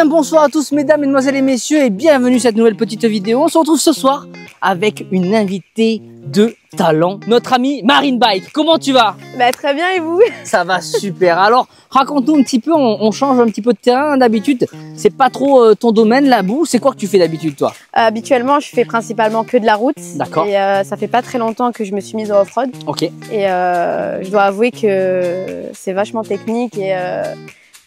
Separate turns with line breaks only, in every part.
Bonsoir à tous mesdames, mesdemoiselles et messieurs et bienvenue sur cette nouvelle petite vidéo. On se retrouve ce soir avec une invitée de talent, notre amie Marine Bike. Comment tu vas?
Bah très bien, et vous?
Ça va super. Alors raconte-nous un petit peu, on change un petit peu de terrain d'habitude. C'est pas trop ton domaine la boue, c'est quoi que tu fais d'habitude toi?
Habituellement je fais principalement que de la route.
D'accord.
Et ça fait pas très longtemps que je me suis mise au off-road.
Ok.
Et je dois avouer que c'est vachement technique et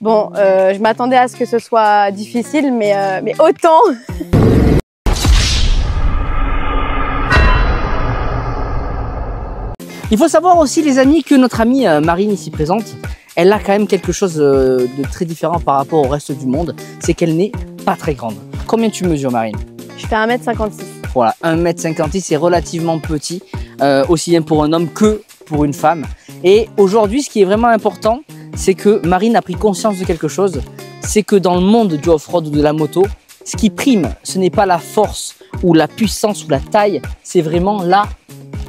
bon, je m'attendais à ce que ce soit difficile, mais autant.
Il faut savoir aussi les amis que notre amie Marine ici présente, elle a quand même quelque chose de très différent par rapport au reste du monde, c'est qu'elle n'est pas très grande. Combien tu mesures Marine?
Je fais 1m56.
Voilà, 1m56 c'est relativement petit, aussi bien pour un homme que pour une femme. Et aujourd'hui ce qui est vraiment important, c'est que Marine a pris conscience de quelque chose, c'est que dans le monde du off-road ou de la moto, ce qui prime, ce n'est pas la force ou la puissance ou la taille, c'est vraiment la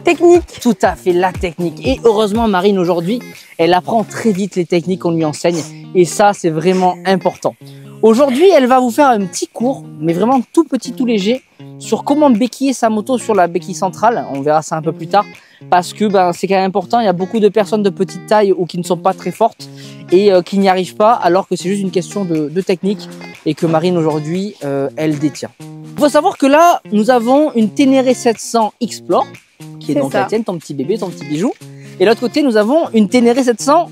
technique.
Tout à fait, la technique. Et heureusement, Marine, aujourd'hui, elle apprend très vite les techniques qu'on lui enseigne. Et ça, c'est vraiment important. Aujourd'hui, elle va vous faire un petit cours, mais vraiment tout petit, tout léger, sur comment béquiller sa moto sur la béquille centrale. On verra ça un peu plus tard, parce que c'est quand même important. Il y a beaucoup de personnes de petite taille ou qui ne sont pas très fortes et qui n'y arrivent pas, alors que c'est juste une question de technique et que Marine, aujourd'hui, elle détient. Il faut savoir que là, nous avons une Ténéré 700 Explore, qui est donc la tienne, ton petit bébé, ton petit bijou. Et de l'autre côté, nous avons une Ténéré 700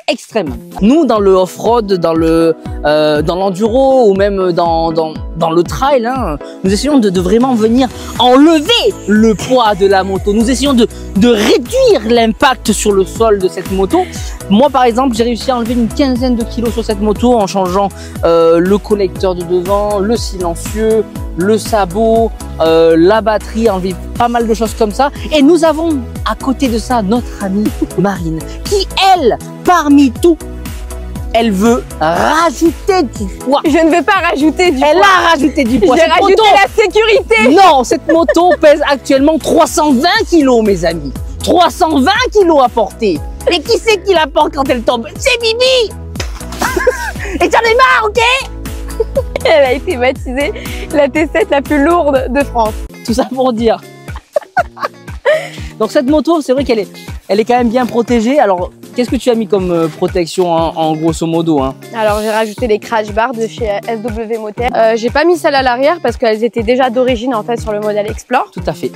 Extrême. Nous, dans le off-road, dans l'enduro ou même dans le trail, hein, nous essayons de vraiment venir enlever le poids de la moto. Nous essayons de réduire l'impact sur le sol de cette moto. Moi, par exemple, j'ai réussi à enlever une quinzaine de kilos sur cette moto en changeant le collecteur de devant, le silencieux, le sabot, la batterie, enlever pas mal de choses comme ça. Et nous avons à côté de ça notre amie Marine qui, elle, parmi tout, elle veut rajouter du poids.
Je ne veux pas rajouter du poids.
Elle a rajouté du poids.
J'ai rajouté la sécurité.
Non, cette moto pèse actuellement 320 kilos, mes amis. 320 kilos à porter. Et qui c'est qui la porte quand elle tombe? C'est Bibi. Et t'en es marre, ok?
Elle a été baptisée la T7 la plus lourde de France.
Tout ça pour dire. Donc cette moto, c'est vrai qu'elle est quand même bien protégée. Alors, qu'est-ce que tu as mis comme protection en grosso modo hein?
Alors, j'ai rajouté les crash bars de chez SW Motec. J'ai pas mis celles à l'arrière parce qu'elles étaient déjà d'origine en fait sur le modèle Explore.
Tout à fait.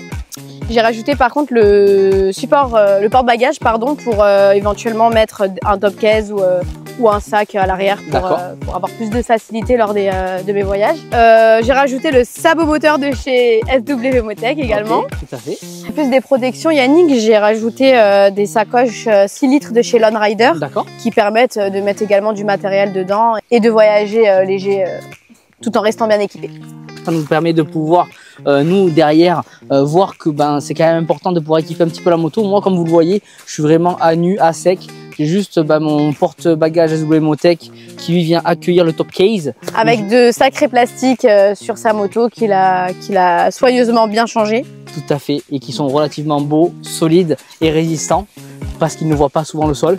J'ai rajouté par contre le porte-bagages pour éventuellement mettre un top case ou un sac à l'arrière pour avoir plus de facilité lors de mes voyages. J'ai rajouté le sabot moteur de chez SW Motec également.
Okay, tout à fait.
En plus des protections Yannick, j'ai rajouté des sacoches 6 litres de chez Lone Rider qui permettent de mettre également du matériel dedans et de voyager léger tout en restant bien équipé.
Ça nous permet de pouvoir, nous, derrière, voir que c'est quand même important de pouvoir équiper un petit peu la moto. Moi, comme vous le voyez, je suis vraiment à nu, à sec. J'ai juste mon porte-bagages SW Motec qui lui vient accueillir le top case. Avec
de sacrés plastiques sur sa moto qu'il a soigneusement bien changé.
Tout à fait, et qui sont relativement beaux, solides et résistants parce qu'ils ne voient pas souvent le sol.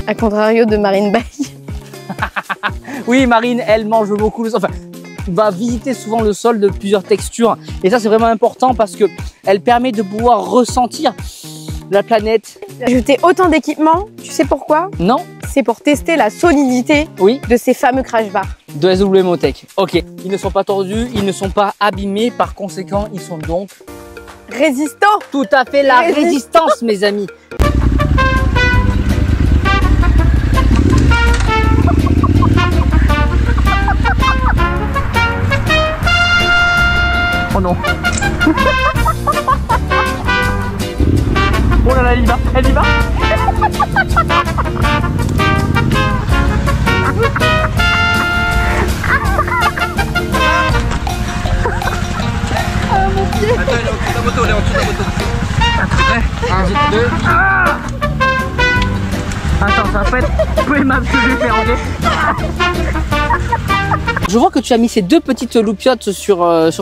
À contrario de Marine Bike.
Oui, Marine, elle mange beaucoup le sol. Enfin, va visiter souvent le sol de plusieurs textures. Et ça, c'est vraiment important parce que elle permet de pouvoir ressentir la planète.
J'ai ajouté autant d'équipements, tu sais pourquoi?
Non.
C'est pour tester la solidité de ces fameux crash bars.
De SW Motec. Ok. Ils ne sont pas tordus, ils ne sont pas abîmés. Par conséquent, ils sont donc
résistants.
Tout à fait, la résistance, mes amis. Oh non. Oh là là, elle y va, elle y va.
Ah mon pied.
Attends, elle est en dessous de la moto, elle est en dessous de la moto.
Prêt? 1, 2. Attends, ça va pas être peu aimable ce que je vais faire, ok? Je vois que tu as mis ces deux petites loupiottes sur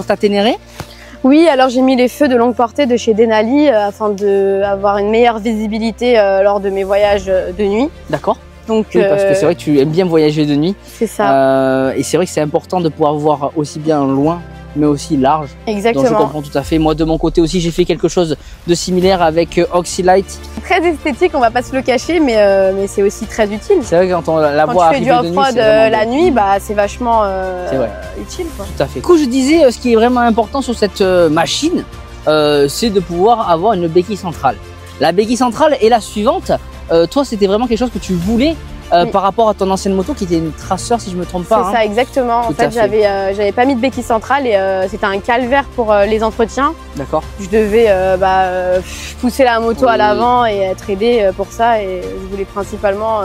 ta Ténéré.
Oui, alors j'ai mis les feux de longue portée de chez Denali afin d'avoir une meilleure visibilité lors de mes voyages de nuit.
D'accord.
Donc,
oui, parce que c'est vrai que tu aimes bien voyager de nuit.
C'est ça.
Et c'est vrai que c'est important de pouvoir voir aussi bien loin, mais aussi large.
Exactement.
Donc je comprends tout à fait. Moi, de mon côté aussi, j'ai fait quelque chose de similaire avec Oxylight.
Très esthétique, on va pas se le cacher, mais c'est aussi très utile.
C'est vrai que quand on la voit arriver
tu fais du off-road la nuit, bah, c'est vachement utile. Quoi.
Tout à fait. Du coup, je disais, ce qui est vraiment important sur cette machine, c'est de pouvoir avoir une béquille centrale. La béquille centrale est la suivante. Toi, c'était vraiment quelque chose que tu voulais
oui.
par rapport à ton ancienne moto qui était une Tracer, si je me trompe pas.
C'est ça, exactement. En fait, j'avais pas mis de béquille centrale et c'était un calvaire pour les entretiens.
D'accord.
Je devais pousser la moto à l'avant et être aidée pour ça et je voulais principalement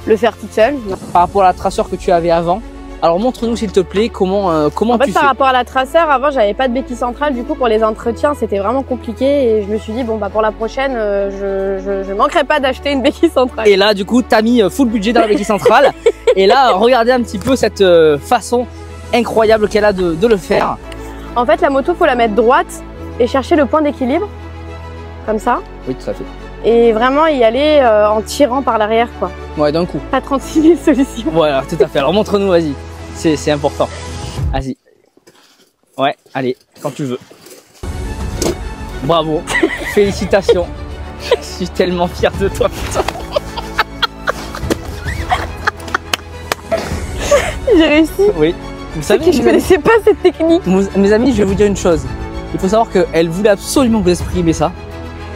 le faire toute seule.
Par rapport à la Tracer que tu avais avant, alors montre-nous s'il te plaît comment
en fait,
tu
par
fais.
rapport à la Tracer, avant j'avais pas de béquille centrale, du coup pour les entretiens c'était vraiment compliqué et je me suis dit bon bah pour la prochaine je manquerai pas d'acheter une béquille centrale.
Et là du coup t'as mis full budget dans la béquille centrale et là regardez un petit peu cette façon incroyable qu'elle a de le faire.
En fait la moto faut la mettre droite et chercher le point d'équilibre comme ça.
Oui, tout à fait.
Et vraiment y aller en tirant par l'arrière quoi.
Ouais, d'un coup.
Pas 36 000 solutions.
Voilà, tout à fait. Alors montre-nous, vas-y. C'est important. Vas-y. Ouais, allez, quand tu veux. Bravo. Félicitations. Je suis tellement fier de toi, putain.
J'ai réussi.
Oui. Vous savez
que je connaissais pas cette technique.
Mes amis, je vais vous dire une chose. Il faut savoir qu'elle voulait absolument vous exprimer ça.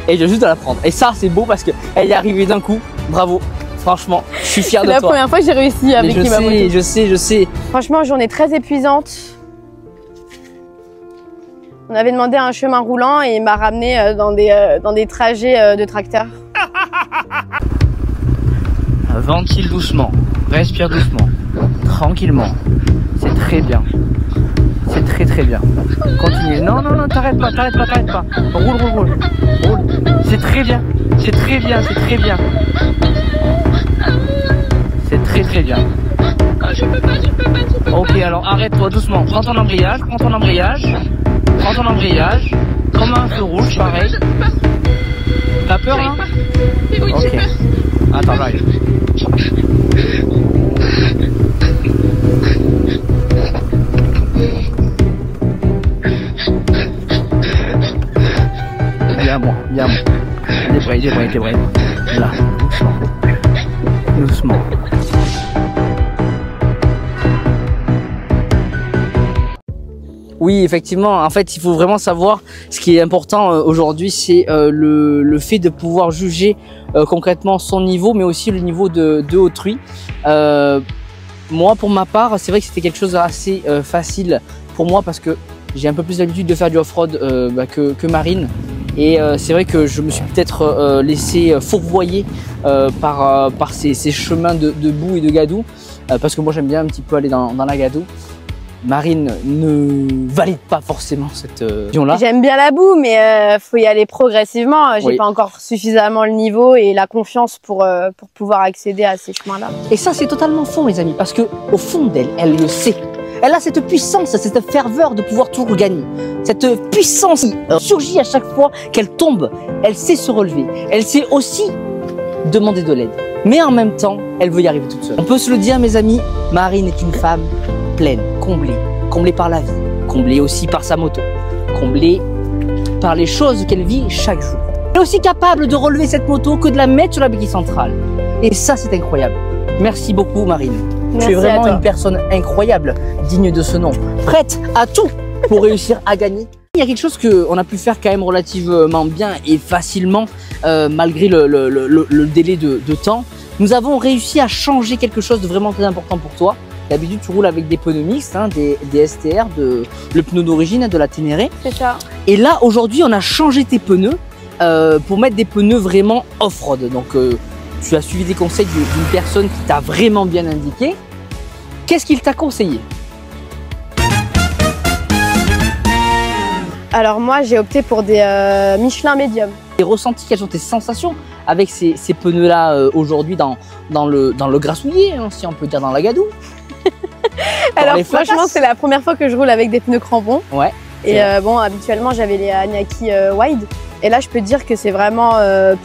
Et je viens juste de l'apprendre. Et ça, c'est beau parce qu'elle est arrivée d'un coup. Bravo. Franchement, je suis fier de toi.
C'est la première fois que j'ai réussi avec ma moto.
Je sais.
Franchement, journée très épuisante. On avait demandé un chemin roulant et il m'a ramené dans des trajets de tracteur.
Ventile doucement, respire doucement, tranquillement. C'est très bien. C'est très bien. Continue. Non, t'arrêtes pas. Roule. C'est très bien. C'est très bien. C'est très bien. Ok, alors arrête-toi doucement. Prends ton embrayage. Comme un feu rouge, pareil. T'as peur là? Ok. Attends, j'arrive. Viens, moi. Débraye. Là, doucement. Oui, effectivement, en fait, il faut vraiment savoir ce qui est important aujourd'hui, c'est le fait de pouvoir juger concrètement son niveau, mais aussi le niveau de autrui. Moi, pour ma part, c'est vrai que c'était quelque chose d'assez facile pour moi parce que j'ai un peu plus l'habitude de faire du off-road que Marine. Et c'est vrai que je me suis peut-être laissé fourvoyer par ces chemins de boue et de gadou, parce que moi j'aime bien un petit peu aller dans la gadoue. Marine ne valide pas forcément cette vision-là.
J'aime bien la boue, mais faut y aller progressivement. J'ai pas encore suffisamment le niveau et la confiance pour pouvoir accéder à ces chemins-là.
Et ça, c'est totalement faux, mes amis, parce que au fond d'elle, elle le sait. Elle a cette puissance, cette ferveur de pouvoir tout regagner. Cette puissance qui surgit à chaque fois qu'elle tombe. Elle sait se relever. Elle sait aussi demander de l'aide. Mais en même temps, elle veut y arriver toute seule. On peut se le dire, mes amis, Marine est une femme pleine, comblée par la vie, comblée aussi par sa moto, comblée par les choses qu'elle vit chaque jour. Elle est aussi capable de relever cette moto que de la mettre sur la béquille centrale. Et ça, c'est incroyable. Merci beaucoup, Marine.
Merci,
tu es vraiment une personne incroyable, digne de ce nom, prête à tout pour réussir à gagner. Il y a quelque chose qu'on a pu faire quand même relativement bien et facilement, malgré le délai de temps. Nous avons réussi à changer quelque chose de vraiment très important pour toi. D'habitude, tu roules avec des pneus mixtes, hein, des STR, le pneu d'origine de la Ténéré.
C'est ça.
Et là, aujourd'hui, on a changé tes pneus pour mettre des pneus vraiment off-road. Donc, tu as suivi des conseils d'une personne qui t'a vraiment bien indiqué. Qu'est-ce qu'il t'a conseillé?
Alors moi, j'ai opté pour des Michelin Medium.
Et ressenti, quelles sont tes sensations avec ces pneus-là aujourd'hui dans le grassouillet, hein, si on peut dire dans la gadoue?
Alors franchement, c'est la première fois que je roule avec des pneus crampons.
Ouais.
Et bon, habituellement, j'avais les Agnaki Wide. Et là, je peux dire que c'est vraiment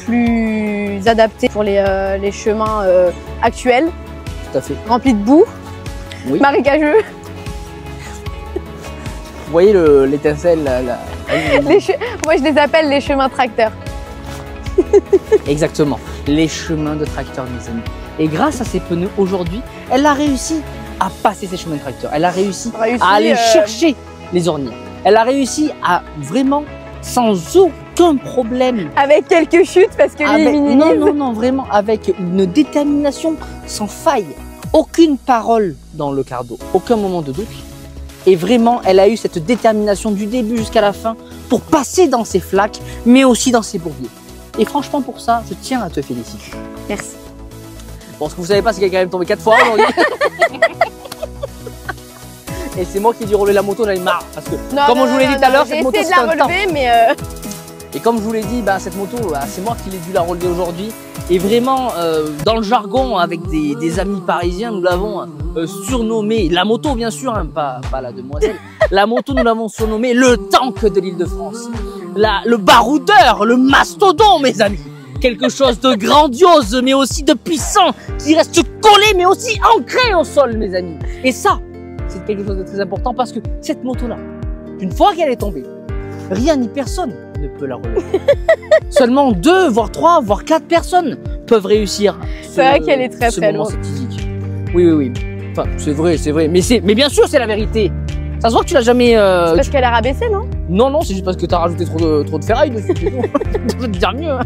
plus adapté pour les chemins actuels.
Tout à fait.
Remplis de boue,
Oui.
marécageux.
Vous voyez l'étincelle
Moi, je les appelle les chemins tracteurs.
Exactement, les chemins de tracteur, mes amis. Et grâce à ces pneus, aujourd'hui, elle a réussi à passer ces chemins de tracteur. Elle a réussi à aller chercher les ornières. Elle a réussi à vraiment, sans aucun problème.
Avec quelques chutes, parce que lui, il minimise.
Non, vraiment, avec une détermination sans faille. Aucune parole dans le cardo, aucun moment de doute. Et vraiment, elle a eu cette détermination du début jusqu'à la fin pour passer dans ses flaques, mais aussi dans ses bourbiers. Et franchement, pour ça, je tiens à te féliciter.
Merci.
Bon, ce que vous savez pas, c'est qu'elle est quand même tombée 4 fois aujourd'hui. Et c'est moi qui ai dû rouler la moto, j'en ai marre. Parce que, comme je vous l'ai dit tout à l'heure, cette moto, c'est un temps. Et comme je vous l'ai dit, cette moto, c'est moi qui l'ai dû la relever aujourd'hui. Et vraiment, dans le jargon, avec des amis parisiens, nous l'avons surnommée, la moto bien sûr, hein, pas la demoiselle, la moto, nous l'avons surnommée le tank de l'Île-de-France. Le baroudeur, le mastodon, mes amis. Quelque chose de grandiose, mais aussi de puissant, qui reste collé, mais aussi ancré au sol, mes amis. Et ça, c'est quelque chose de très important parce que cette moto-là, une fois qu'elle est tombée, rien ni personne ne peut la relever. Seulement 2, voire 3, voire 4 personnes peuvent réussir.
C'est vrai qu'elle est très lourde.
Physique. Oui. Enfin, c'est vrai. Mais bien sûr, c'est la vérité. Ça se voit que tu l'as jamais.
C'est parce qu'elle a rabaissé, non?
Non, c'est juste parce que tu as rajouté trop de ferraille dessus. Je peux te dire mieux. Hein.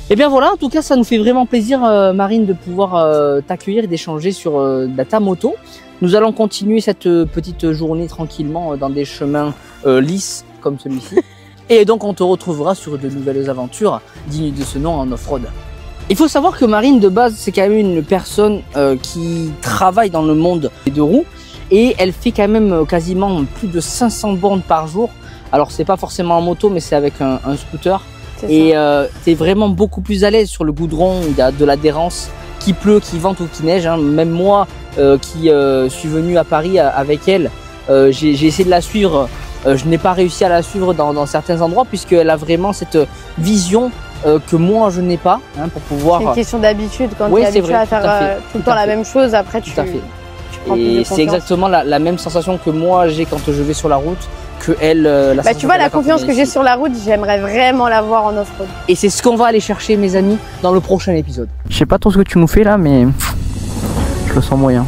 Et bien voilà, en tout cas, ça nous fait vraiment plaisir, Marine, de pouvoir t'accueillir et d'échanger sur ta moto. Nous allons continuer cette petite journée tranquillement dans des chemins lisses comme celui-ci. Et donc, on te retrouvera sur de nouvelles aventures dignes de ce nom en off-road. Il faut savoir que Marine, de base, c'est quand même une personne qui travaille dans le monde des deux roues. Et elle fait quand même quasiment plus de 500 bornes par jour. Alors, c'est pas forcément en moto, mais c'est avec un scooter. Et t'es vraiment beaucoup plus à l'aise sur le goudron. Il y a de l'adhérence, qu'il pleut, qu'il vente ou qu'il neige. Hein. Même moi, qui suis venu à Paris avec elle, j'ai essayé de la suivre. Je n'ai pas réussi à la suivre dans certains endroits puisqu'elle a vraiment cette vision que moi je n'ai pas, hein, pour pouvoir.
C'est une question d'habitude. Quand tu es habitué à faire tout le temps la même chose, après tu prends plus de confiance.
C'est exactement la même sensation que moi j'ai quand je vais sur la route, que elle.
Tu vois, la confiance que j'ai sur la route, j'aimerais vraiment l'avoir en off-road.
Et c'est ce qu'on va aller chercher, mes amis, dans le prochain épisode. Je sais pas trop ce que tu nous fais là, mais je le sens moyen.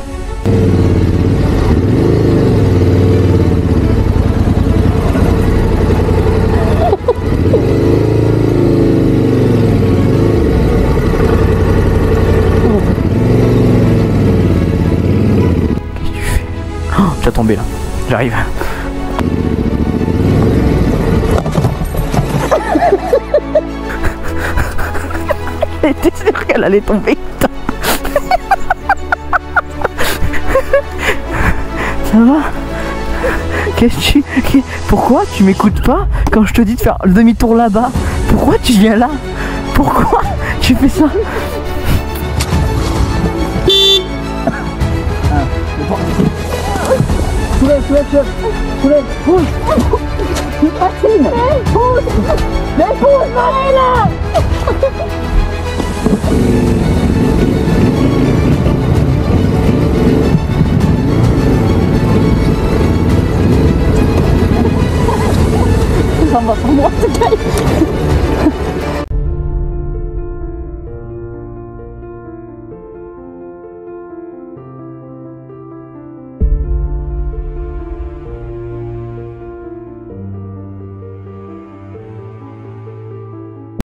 Tu vas tomber là, j'arrive. J'étais sûre qu'elle allait tomber. Ça va? Pourquoi tu m'écoutes pas quand je te dis de faire le demi-tour là-bas? Pourquoi tu viens là? Pourquoi tu fais ça? Soulève, pousse! C'est facile! Pousse! Mais pousse, Marina! Ça va pour moi, ce gars!